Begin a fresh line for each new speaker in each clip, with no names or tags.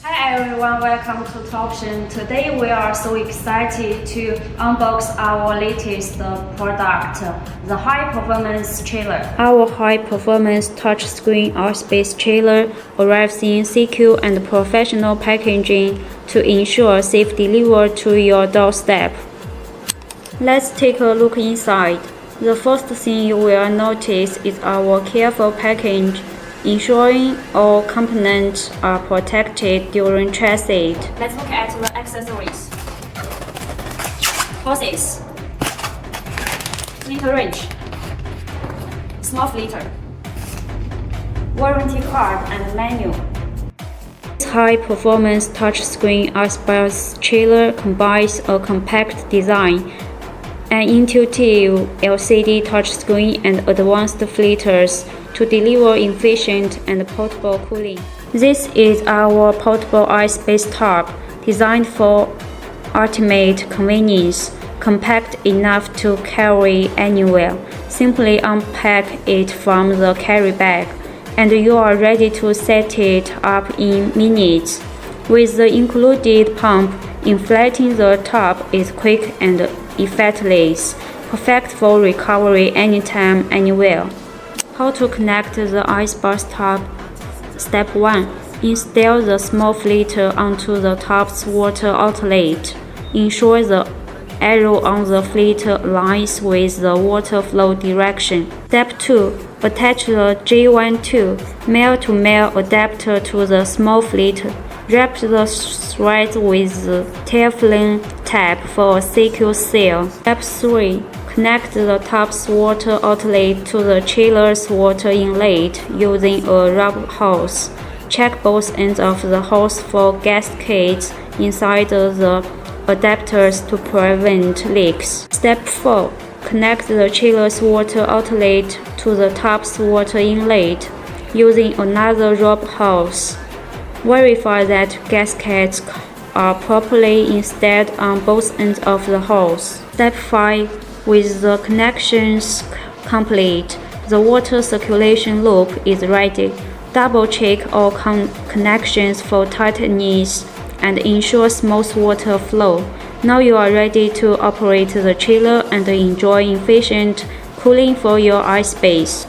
Hi everyone, welcome to Toption. Today we are so excited to unbox our latest product, the High Performance Chiller. Our High Performance Touchscreen Airspace Chiller arrives in secure and professional packaging to ensure safe delivery to your doorstep. Let's take a look inside. The first thing you will notice is our careful package, ensuring all components are protected during transit. Let's look at the accessories. Hoses, liter range, small liter, warranty card and manual. This high-performance touchscreen Airspace chiller combines a compact design, an intuitive LCD touchscreen, and advanced filters to deliver efficient and portable cooling. This is our portable Airspace tub, designed for ultimate convenience, compact enough to carry anywhere. Simply unpack it from the carry bag, and you are ready to set it up in minutes. With the included pump, inflating the tub is quick and effortless, perfect for recovery anytime, anywhere. How to connect the Airspace tub? Step 1. Install the small filter onto the tub's water outlet. Ensure the arrow on the filter aligns with the water flow direction. Step 2. Attach the J12 male-to-male adapter to the small filter. Wrap the thread with the Teflon tape for a secure seal. Step 3. Connect the tub's water outlet to the chiller's water inlet using a rubber hose. Check both ends of the hose for gaskets inside the adapters to prevent leaks. Step 4. Connect the chiller's water outlet to the tub's water inlet using another rubber hose. Verify that gaskets are properly installed on both ends of the hose. Step 5. With the connections complete, the water circulation loop is ready. Double check all connections for tightness and ensure smooth water flow. Now you are ready to operate the chiller and enjoy efficient cooling for your Airspace.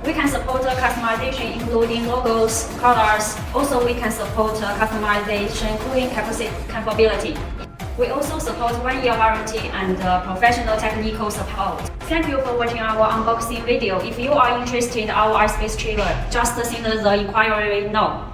We can support customization including logos, colors. Also, we can support customization cooling capability. We also support 1-year warranty and professional technical support. Thank you for watching our unboxing video. If you are interested in our Airspace chiller, just send the inquiry now.